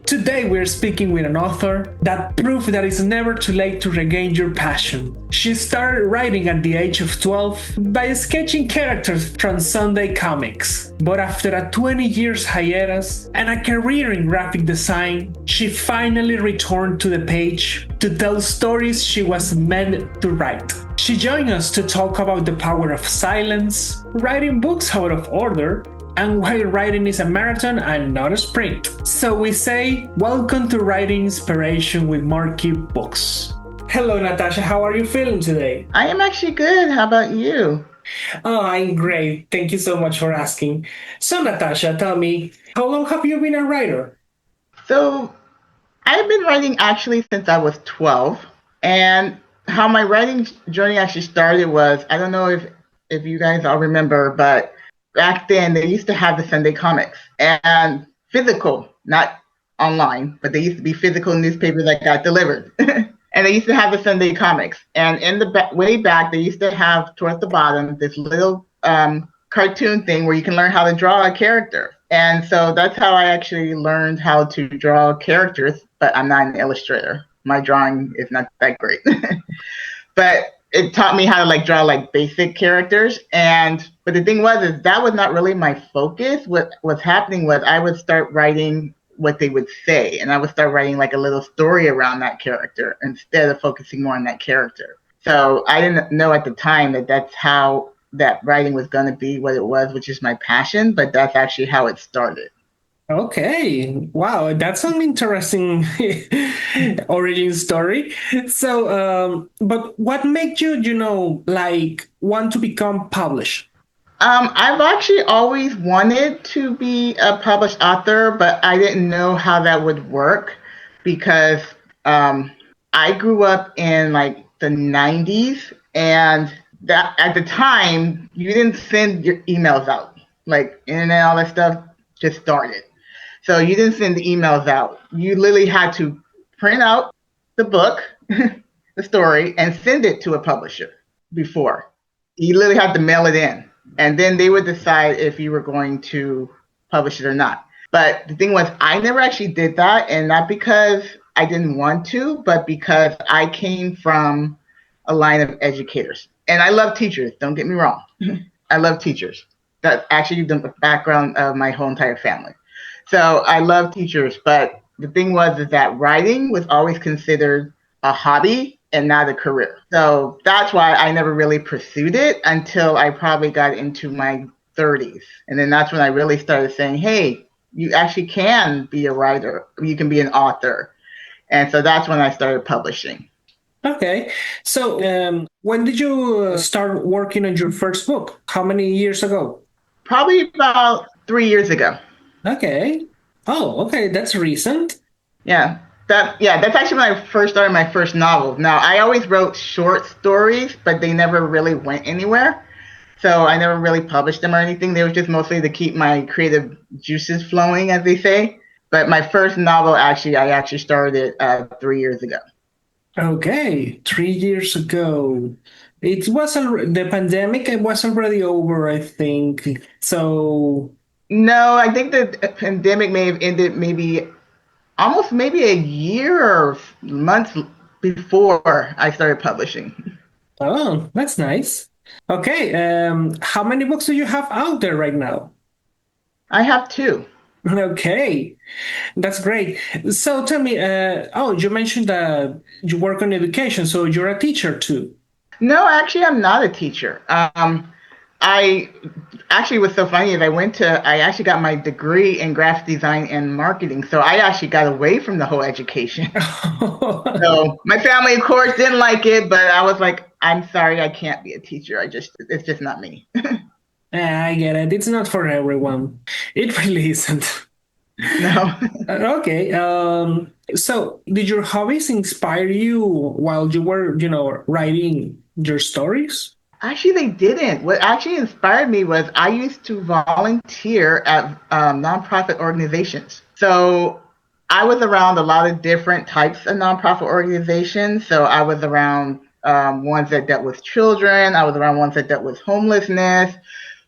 Today we're speaking with an author that proved that it's never too late to regain your passion. She started writing at the age of 12 by sketching characters from Sunday comics. But after a 20 years hiatus and a career in graphic design, she finally returned to the page to tell stories she was meant to write. She joined us to talk about the power of silence, writing books out of order, and why writing is a marathon and not a sprint. So we say, welcome to Writing Inspiration with Markee Books. Hello, Natasha. How are you feeling today? I am actually good. How about you? Oh, I'm great. Thank you so much for asking. So, Natasha, tell me, how long have you been a writer? So, I've been writing actually since I was 12. And how my writing journey actually started was, I don't know if you guys all remember, but back then they used to have the Sunday comics and physical, not online, but they used to be physical newspapers that got delivered. And they used to have the Sunday comics. And in the way back, they used to have towards the bottom this little cartoon thing where you can learn how to draw a character. And so that's how I actually learned how to draw characters, but I'm not an illustrator. My drawing is not that great. But it taught me how to draw basic characters. But the thing is that was not really my focus. What was happening was I would start writing what they would say, and I would start writing a little story around that character instead of focusing more on that character. So I didn't know at the time that that's how that writing was going to be what it was, which is my passion, but that's actually how it started. Okay, wow, that's an interesting origin story. So, but what made you, want to become published? I've actually always wanted to be a published author, but I didn't know how that would work because I grew up in the 90s, and that at the time you didn't send your emails out. Internet, all that stuff just started. So you didn't send the emails out. You literally had to print out the book, the story, and send it to a publisher before. You literally had to mail it in. And then they would decide if you were going to publish it or not. But the thing was, I never actually did that. And not because I didn't want to, but because I came from a line of educators. And I love teachers, don't get me wrong. I love teachers. That's actually the background of my whole entire family. So I love teachers, but the thing was is that writing was always considered a hobby and not a career. So that's why I never really pursued it until I probably got into my 30s. And then that's when I really started saying, hey, you actually can be a writer. You can be an author. And so that's when I started publishing. Okay, so when did you start working on your first book? How many years ago? Probably about 3 years ago. Okay. Oh, okay. That's recent. Yeah. That's actually when I first started my first novel. Now, I always wrote short stories, but they never really went anywhere. So I never really published them or anything. They were just mostly to keep my creative juices flowing, as they say. But my first novel, I actually started 3 years ago. Okay, 3 years ago. It was the pandemic. It was already over, I think. So No, I think the pandemic may have ended maybe a year or months before I started publishing. oh, that's nice. Okay, how many books do you have out there right now? I have two. Okay, that's great. So tell me, you mentioned that you work on education, so you're a teacher too. No, actually, I'm not a teacher. I actually was so funny is I actually got my degree in graphic design and marketing. So I actually got away from the whole education. So my family, of course, didn't like it, but I was like, I'm sorry, I can't be a teacher. It's just not me. I get it. It's not for everyone. It really isn't. No. Okay. So did your hobbies inspire you while you were, writing your stories? Actually, they didn't. What actually inspired me was I used to volunteer at nonprofit organizations. So I was around a lot of different types of nonprofit organizations. So I was around ones that dealt with children. I was around ones that dealt with homelessness,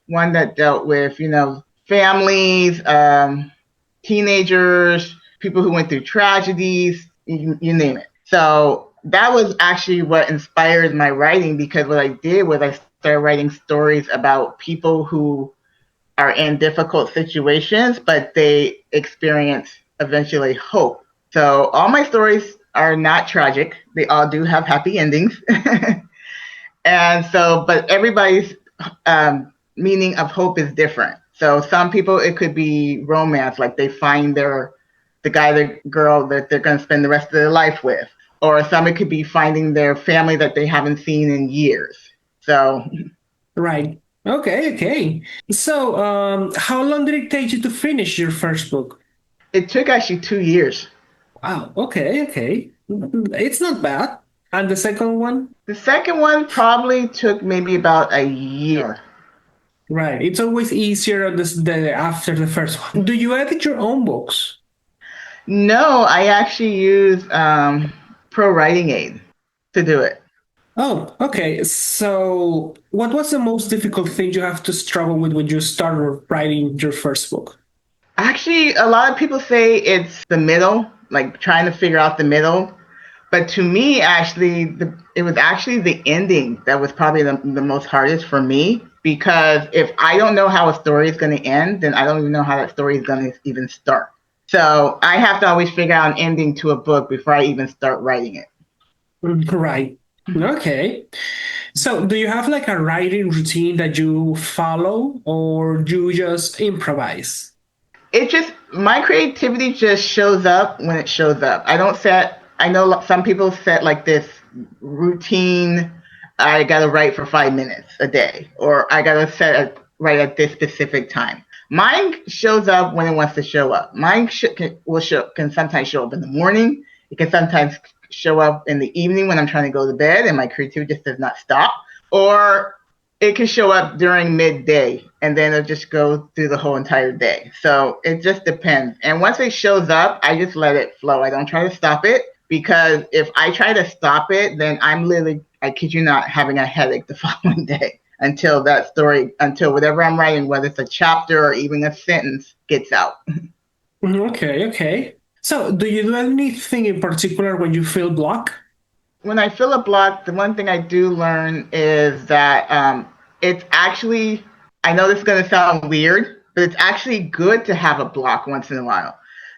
one that dealt with, families, teenagers, people who went through tragedies, you name it. So that was actually what inspired my writing, because what I did was I started writing stories about people who are in difficult situations, but they experience eventually hope. So all my stories are not tragic. They all do have happy endings. And so, but everybody's meaning of hope is different. So some people, it could be romance, like they find the guy, the girl that they're going to spend the rest of their life with. Or some, it could be finding their family that they haven't seen in years. So Right. Okay, okay. So, how long did it take you to finish your first book? it took actually 2 years. Wow, okay, okay. It's not bad. And the second one? The second one probably took maybe about a year. Right. It's always easier after the first one. Do you edit your own books? No, I actually use Pro Writing Aid to do it. Oh, okay. So, what was the most difficult thing you have to struggle with when you started writing your first book? Actually, a lot of people say it's the middle, like trying to figure out the middle. But to me, actually, it was actually the ending that was probably the most hardest for me, because if I don't know how a story is going to end, then I don't even know how that story is going to even start. So I have to always figure out an ending to a book before I even start writing it. Right. Okay. So, do you have like a writing routine that you follow, or you just improvise? It just, my creativity just shows up when it shows up. I don't set, I know some people set like this routine. I gotta write for 5 minutes a day, or I gotta write at this specific time. Mine shows up when it wants to show up. Mine can sometimes show up in the morning. It can sometimes show up in the evening when I'm trying to go to bed and my creativity just does not stop. Or it can show up during midday and then it'll just go through the whole entire day. So it just depends. And once it shows up, I just let it flow. I don't try to stop it, because if I try to stop it, then I'm literally, I kid you not, having a headache the following day until until whatever I'm writing, whether it's a chapter or even a sentence, gets out. Okay, okay. So, do you do anything in particular when you feel block? When I feel a block, the one thing I do learn is that it's actually, I know this is going to sound weird, but it's actually good to have a block once in a while,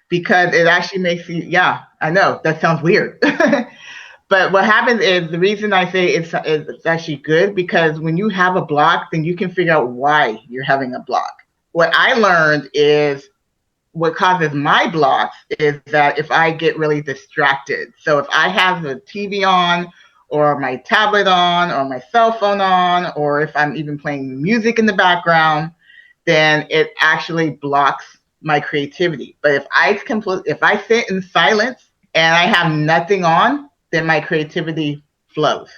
because it actually makes you, yeah, I know that sounds weird. But what happens is, the reason I say it's actually good, because when you have a block, then you can figure out why you're having a block. What I learned is, what causes my blocks is that if I get really distracted. So if I have the TV on, or my tablet on, or my cell phone on, or if I'm even playing music in the background, then it actually blocks my creativity. But if I sit in silence and I have nothing on, then my creativity flows.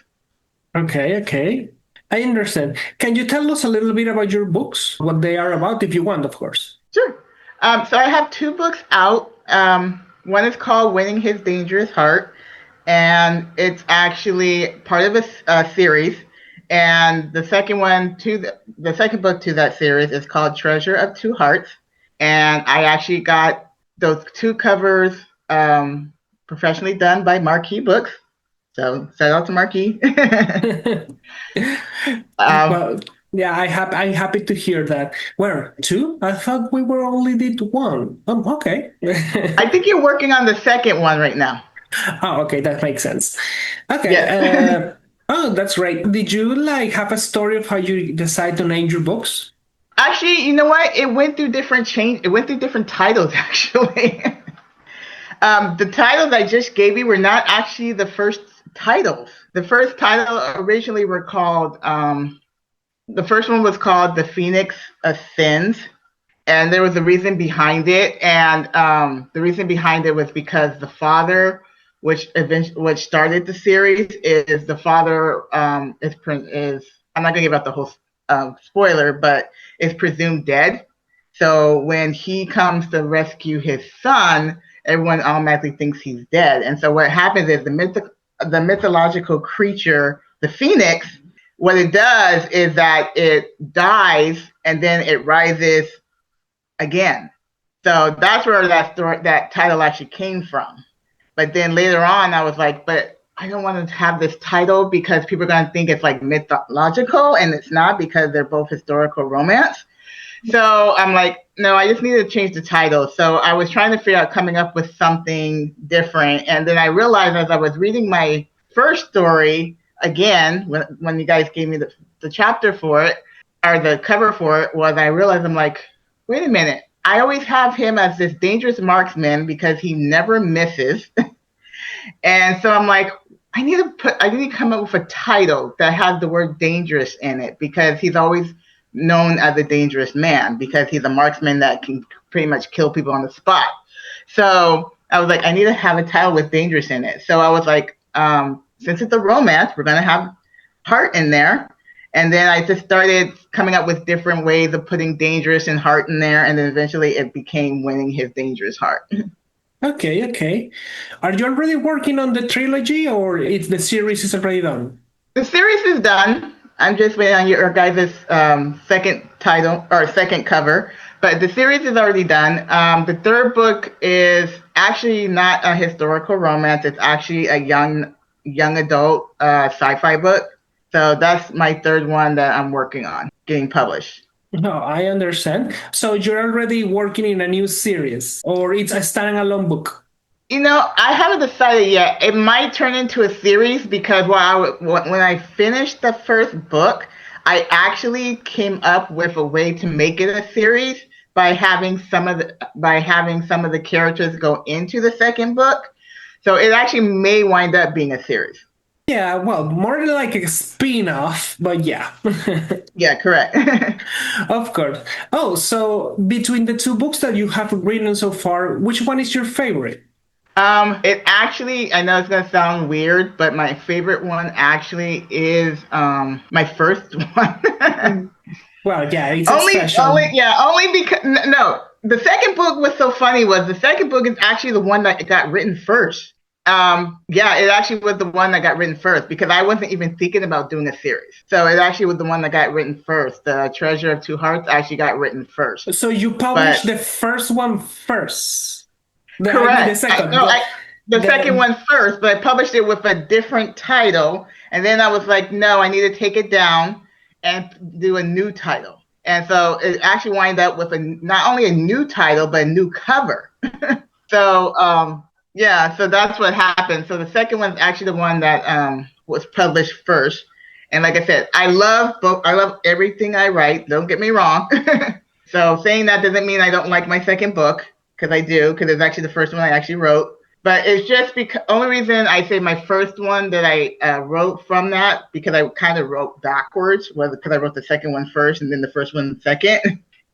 Okay, okay. I understand. Can you tell us a little bit about your books, what they are about, if you want, of course? Sure. So I have 2 books out. One is called Winning His Dangerous Heart, and it's actually part of a series. And the second one the second book to that series is called Treasure of Two Hearts. And I actually got those 2 covers professionally done by Markee Books. So shout out to Markee. um, Well, yeah, I'm happy to hear that. Where two? I thought we were only did one. Okay. I think you're working on the second one right now. Oh, okay, that makes sense. Okay. Yes. Oh, that's right. Did you like have a story of how you decide to name your books? Actually, you know what? It went through It went through different titles. Actually, the titles I just gave you were not actually the first titles. The first title originally were called. The first one was called "The Phoenix Ascends," and there was a reason behind it. And the reason behind it was because the father, which started the series, is the father is I'm not gonna give out the whole spoiler, but is presumed dead. So when he comes to rescue his son, everyone automatically thinks he's dead. And so what happens is the mythological creature, the phoenix, what it does is that it dies and then it rises again. So that's where that title actually came from. But then later on, I was like, but I don't want to have this title because people are going to think it's like mythological, and it's not because they're both historical romance. So I'm like, no, I just needed to change the title. So I was trying to figure out coming up with something different. And then I realized as I was reading my first story again, when you guys gave me the chapter for it, or the cover for it, was I realized I'm like, wait a minute. I always have him as this dangerous marksman because he never misses. And so I'm like, I need to come up with a title that has the word dangerous in it because he's always known as a dangerous man because he's a marksman that can pretty much kill people on the spot. So I was like, I need to have a title with dangerous in it. So I was like, since it's a romance, we're going to have heart in there. And then I just started coming up with different ways of putting dangerous and heart in there. And then eventually it became winning his dangerous heart. Okay. Are you already working on the trilogy, or the series is already done? The series is done. I'm just waiting on your guys' second title or second cover, but the series is already done. The third book is actually not a historical romance. It's actually a young adult sci-fi book. So that's my third one that I'm working on getting published. No, I understand. So you're already working in a new series, or it's a standalone book? I haven't decided yet. It might turn into a series because when I finished the first book, I actually came up with a way to make it a series by having some of the characters go into the second book. So it actually may wind up being a series. Yeah, well, more like a spin-off, but yeah. Yeah, correct. Of course. Oh, so between the two books that you have written so far, which one is your favorite? It actually, I know it's gonna sound weird, but my favorite one actually is my first one. Well, yeah, it's special. Only because no, the second book was so funny. Was the second book is actually the one that got written first. Yeah, it actually was the one that got written first because I wasn't even thinking about doing a series. So it actually was the one that got written first. The Treasure of Two Hearts actually got written first. So you published the first one first. Correct. The second. The second one first, but I published it with a different title. And then I was like, no, I need to take it down and do a new title. And so it actually wound up with not only a new title, but a new cover. So, yeah, so that's what happened. So the second one's actually the one that was published first. And like I said, I love everything I write. Don't get me wrong. So saying that doesn't mean I don't like my second book, because I do, because it's actually the first one I actually wrote. But it's just because only reason I say my first one that I wrote from that, because I kind of wrote backwards, was because I wrote the second one first and then the first one second,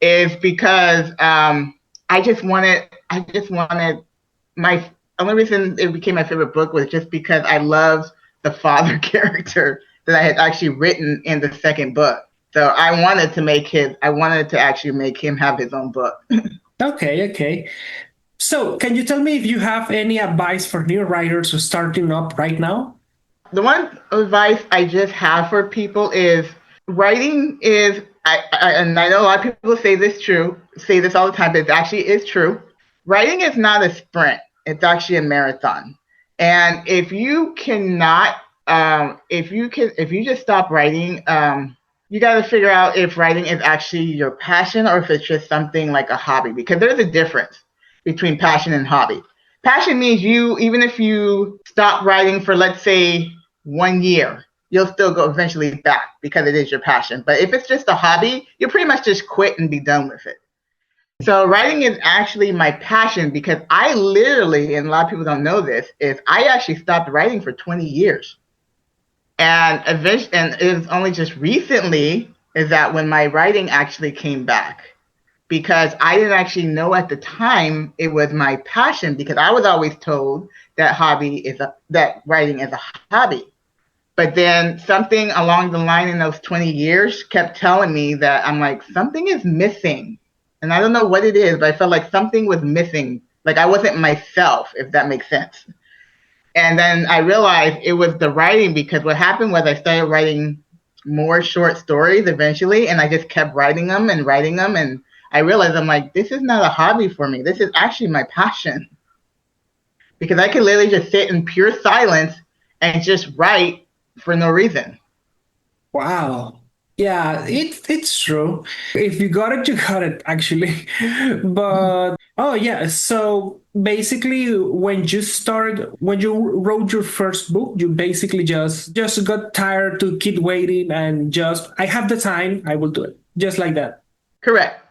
is because I just wanted my only reason it became my favorite book was just because I loved the father character that I had actually written in the second book. So I wanted to actually make him have his own book. Okay. So can you tell me if you have any advice for new writers who are starting up right now? The one advice I just have for people is writing is, and I know a lot of people say this all the time, but it actually is true. Writing is not a sprint. It's actually a marathon. And if you cannot, if you just stop writing, you got to figure out if writing is actually your passion or if it's just something like a hobby, because there's a difference between passion and hobby. Passion means even if you stop writing for, let's say, 1 year, you'll still go eventually back because it is your passion. But if it's just a hobby, you pretty much just quit and be done with it. So writing is actually my passion because I literally, and a lot of people don't know this, is I actually stopped writing for 20 years. And it was only just recently is that when my writing actually came back, because I didn't actually know at the time it was my passion, because I was always told that writing is a hobby. But then something along the line in those 20 years kept telling me that I'm like, something is missing. And I don't know what it is, but I felt like something was missing. Like I wasn't myself, if that makes sense. And then I realized it was the writing, because what happened was I started writing more short stories eventually, and I just kept writing them. And I realized I'm like, this is not a hobby for me. This is actually my passion. Because I can literally just sit in pure silence and just write for no reason. Wow. Yeah, it's true. If you got it, you got it, actually. But oh yeah, so basically when you wrote your first book, you basically just got tired to keep waiting and just I have the time, I will do it. Just like that. Correct.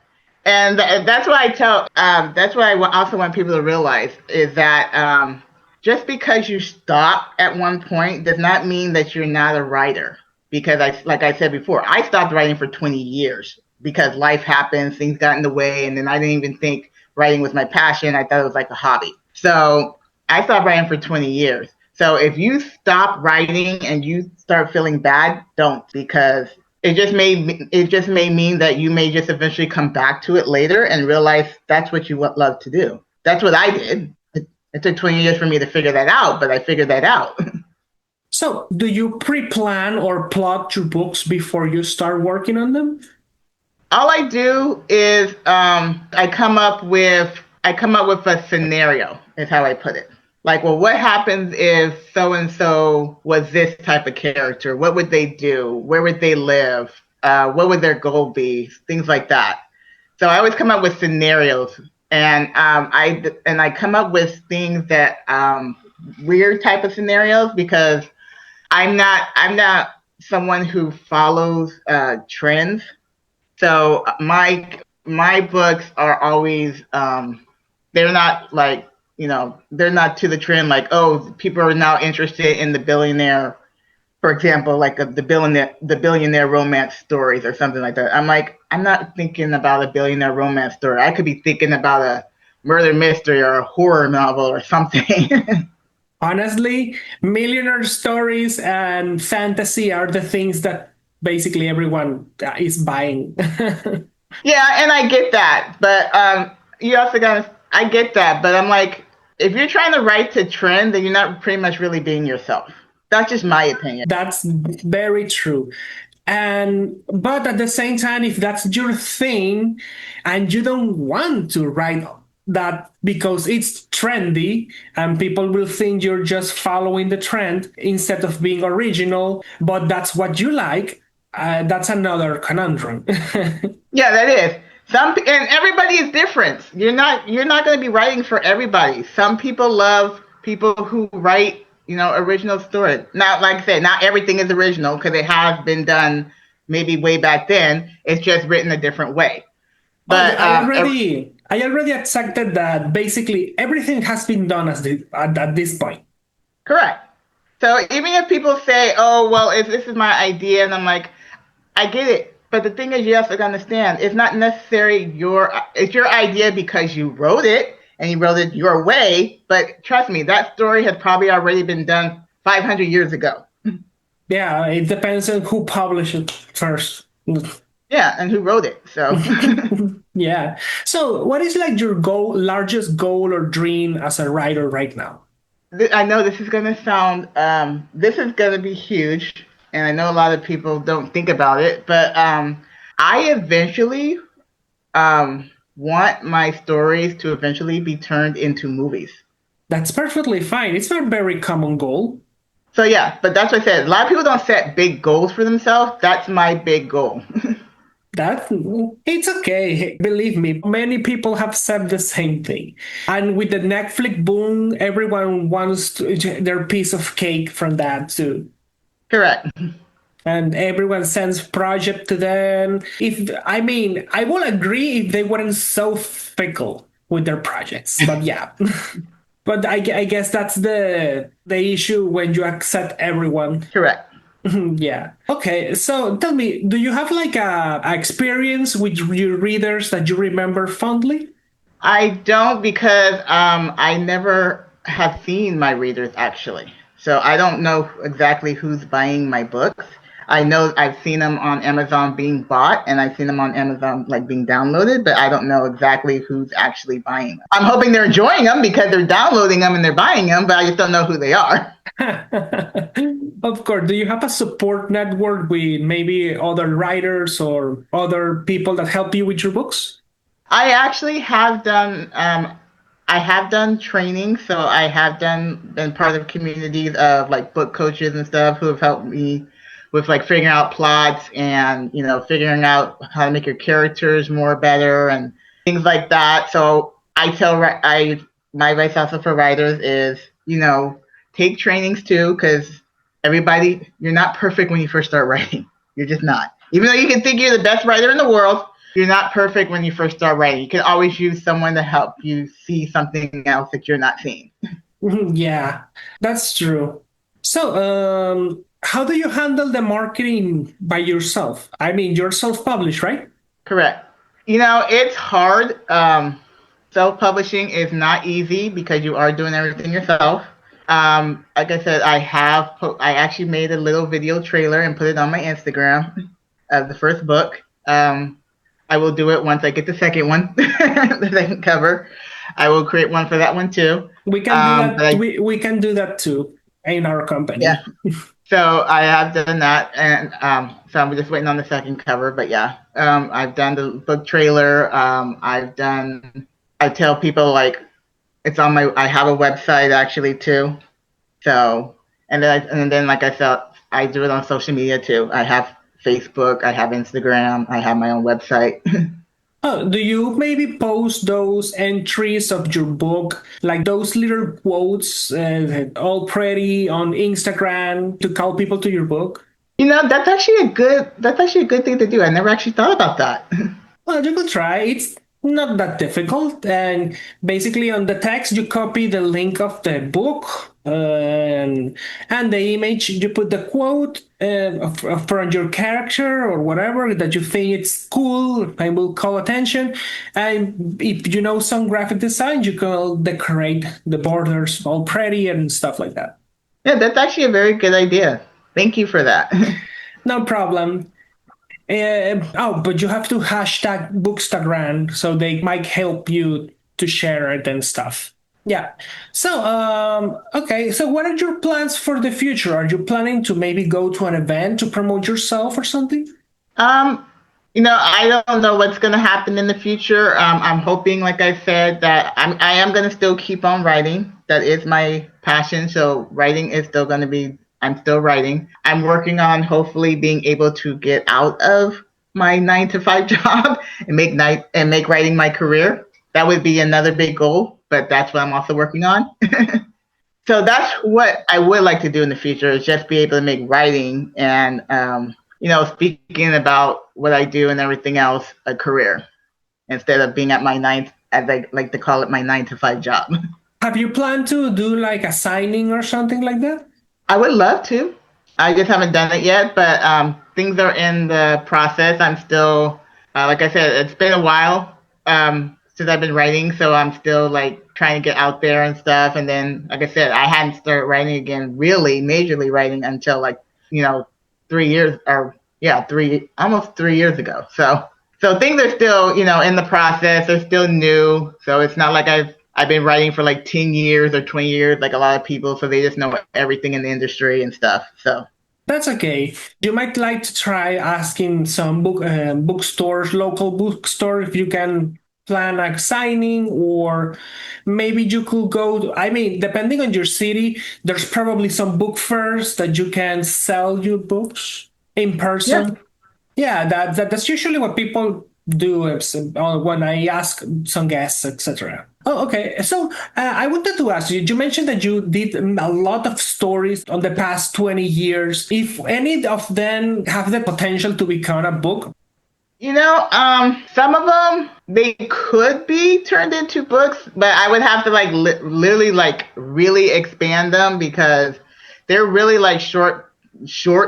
And that's what I tell. That's what I also want people to realize is that just because you stop at one point does not mean that you're not a writer. Because like I said before, I stopped writing for 20 years because life happens, things got in the way, and then I didn't even think writing was my passion. I thought it was like a hobby. So I stopped writing for 20 years. So if you stop writing and you start feeling bad, don't, because it just may mean that you may just eventually come back to it later and realize that's what you love to do. That's what I did. It took 20 years for me to figure that out, but I figured that out. So, do you pre-plan or plot your books before you start working on them? All I do is I come up with a scenario is how I put it. Like, well, what happens if so and so was this type of character? What would they do? Where would they live? What would their goal be? Things like that. So I always come up with scenarios, and I come up with things that weird type of scenarios because I'm not someone who follows trends. So my books are always they're not like they're not to the trend like, oh, people are now interested in the billionaire, for example, like the billionaire romance stories or something like that. I'm like, I'm not thinking about a billionaire romance story. I could be thinking about a murder mystery or a horror novel or something. Honestly, millionaire stories and fantasy are the things that basically everyone is buying. Yeah, and I get that, but you also got. I get that, but I'm like, if you're trying to write to trend, then you're not pretty much really being yourself. That's just my opinion. That's very true. And but at the same time, if that's your thing and you don't want to write that because it's trendy and people will think you're just following the trend instead of being original, but that's what you like, that's another conundrum. Yeah, that is. And everybody is different. You're not going to be writing for everybody. Some people love people who write, original stories. Not like I said, not everything is original because it has been done maybe way back then. It's just written a different way. Oh, But I already accepted that basically everything has been done at this point. correct. So even if people say, "Oh, well, if this is my idea," and I'm like, I get it. But the thing is, you have to understand, it's not necessarily it's your idea because you wrote it and you wrote it your way. But trust me, that story has probably already been done 500 years ago. Yeah, it depends on who published it first. Yeah, and who wrote it. So Yeah. So, what is like your largest goal or dream as a writer right now? I know this is going to sound, this is going to be huge. And I know a lot of people don't think about it, but I eventually want my stories to eventually be turned into movies. That's perfectly fine. It's a very common goal. So yeah, but that's what I said. A lot of people don't set big goals for themselves. That's my big goal. That it's okay. Believe me, many people have said the same thing. And with the Netflix boom, everyone wants their piece of cake from that too. Correct. And everyone sends project to them. If I mean, I will agree if they weren't so fickle with their projects. But yeah, but I guess that's the issue when you accept everyone. Correct. Yeah. Okay. So tell me, do you have like a experience with your readers that you remember fondly? I don't because I never have seen my readers actually. So I don't know exactly who's buying my books. I know I've seen them on Amazon being bought and I've seen them on Amazon like being downloaded, but I don't know exactly who's actually buying them. I'm hoping they're enjoying them because they're downloading them and they're buying them, but I just don't know who they are. Of course. Do you have a support network with maybe other writers or other people that help you with your books? I actually have done I have done training, so I have been part of communities of like book coaches and stuff who have helped me with like figuring out plots and figuring out how to make your characters more better and things like that. So I tell I my advice also for writers is take trainings too, because you're not perfect when you first start writing. You're just not. Even though you can think you're the best writer in the world, you're not perfect when you first start writing. You can always use someone to help you see something else that you're not seeing. Yeah, that's true. So, how do you handle the marketing by yourself? I mean, you're self-published, right? Correct. It's hard. Self-publishing is not easy because you are doing everything yourself. Like I said, I actually made a little video trailer and put it on my Instagram of the first book. I will do it once I get the second one, the second cover. I will create one for that one too. We can do But that. We can do that too in our yeah, company. so I have done that, and so I'm just waiting on the second cover. But yeah, I've done the book trailer. I tell people like it's on my. I have a website actually too. So and then like I said, I do it on social media too. I have Facebook, I have Instagram, I have my own website. Oh, do you maybe post those entries of your book, like those little quotes, all pretty on Instagram to call people to your book? That's actually a good thing to do. I never actually thought about that. Well, you could try. It's not that difficult. And basically, on the text, you copy the link of the book, and the image, you put the quote from your character or whatever that you think it's cool and will call attention. And if you know some graphic design, you can decorate the borders all pretty and stuff like that. Yeah, that's actually a very good idea. Thank you for that. No problem. Oh, but you have to hashtag Bookstagram so they might help you to share it and stuff. Yeah. So, okay. So, what are your plans for the future? Are you planning to maybe go to an event to promote yourself or something? Um, I don't know what's going to happen in the future. I'm hoping, like I said, that I am going to still keep on writing. That is my passion. So writing is still going to be. I'm still writing. I'm working on hopefully being able to get out of my 9 to 5 job and make writing my career. That would be another big goal, but that's what I'm also working on. So that's what I would like to do in the future is just be able to make writing and speaking about what I do and everything else a career instead of being at my ninth, as I like to call it, my 9 to 5 job. Have you planned to do like a signing or something like that? I would love to. I just haven't done it yet, but things are in the process. I'm still, like I said, it's been a while since I've been writing, so I'm still like trying to get out there and stuff. And then, like I said, I hadn't started writing again, really majorly writing until like 3 years or yeah, almost 3 years ago. So things are still in the process. They're still new, so it's not like I've been writing for like 10 years or 20 years like a lot of people, so they just know everything in the industry and stuff. So That's okay. You might like to try asking some bookstores, local bookstore, if you can plan a signing, or maybe you could go. I mean, depending on your city, there's probably some book fairs that you can sell your books in yeah. person. Yeah, that's usually what people do when I ask some guests, etc. Oh, okay. So I wanted to ask you. You mentioned that you did a lot of stories on the past 20 years. If any of them have the potential to become a book, Some of them they could be turned into books, but I would have to like literally like really expand them because they're really like short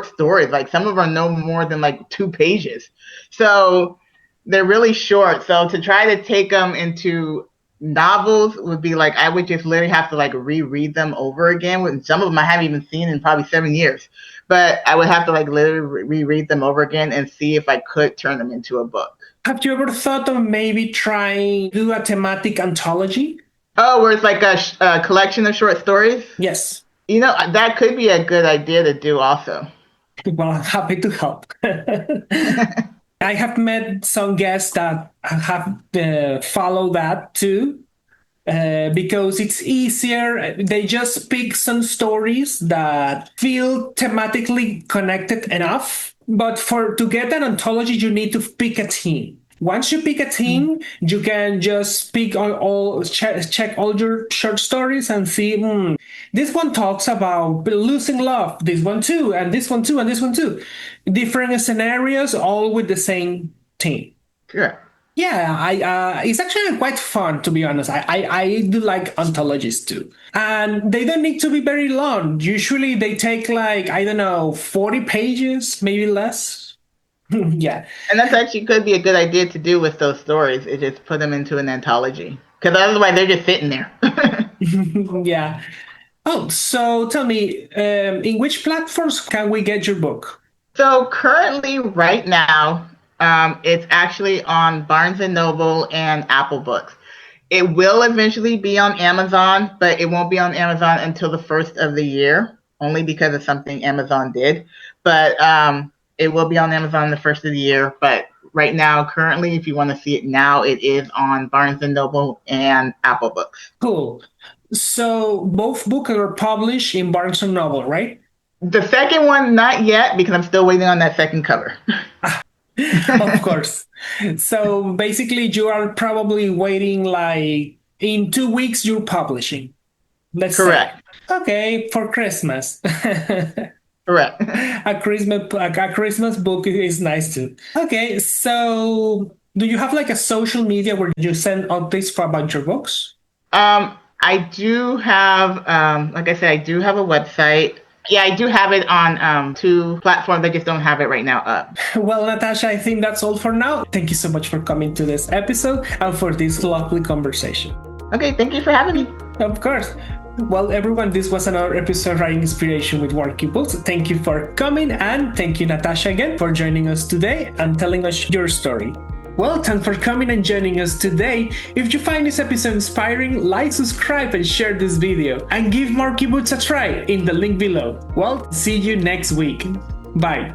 stories. Like some of them are no more than like 2 pages, so they're really short. So to try to take them into novels would be like I would just literally have to like reread them over again. And some of them I haven't even seen in probably 7 years, but I would have to like literally reread them over again and see if I could turn them into a book. have you ever thought of maybe trying to do a thematic anthology? Oh, where it's like a collection of short stories. Yes. That could be a good idea to do also. Well, I'm happy to help. I have met some guests that have followed that too. Because it's easier. They just pick some stories that feel thematically connected enough. But for to get an anthology, you need to pick a theme. Once you pick a theme, you can just pick all check all your short stories and see. This one talks about losing love. This one too, and this one too, and this one too. Different scenarios, all with the same theme. Sure. Yeah, it's actually quite fun, to be honest. I do like anthologies too. And they don't need to be very long. Usually they take like, I don't know, 40 pages, maybe less. Yeah. And that's actually could be a good idea to do with those stories. Is just put them into an anthology. Because otherwise they're just sitting there. Yeah. Oh, so tell me, in which platforms can we get your book? So currently, right now, it's actually on Barnes and Noble and Apple Books. It will eventually be on Amazon, but it won't be on Amazon until the first of the year, only because of something Amazon did. But it will be on Amazon the first of the year. But right now, currently, if you want to see it now, it is on Barnes and Noble and Apple Books. Cool. So both books are published in Barnes and Noble, right? The second one, not yet, because I'm still waiting on that second cover. Of course. So basically, you are probably waiting like in 2 weeks, you're publishing. Let's Correct. say. Okay, for Christmas. Correct. A Christmas book is nice too. Okay, so do you have like a social media where you send updates about your books? I do have, like I said, I do have a website. Yeah, I do have it on 2 platforms. I just don't have it right now up. Well, Natasha, I think that's all for now. Thank you so much for coming to this episode and for this lovely conversation. Okay, thank you for having me. Of course. Well, everyone, this was another episode Writing Inspiration with Markee Books. Thank you for coming, and thank you, Natasha, again for joining us today and telling us your story. Well, thanks for coming and joining us today. If you find this episode inspiring, like, subscribe, and share this video. And give Markee Books a try in the link below. Well, see you next week. Bye.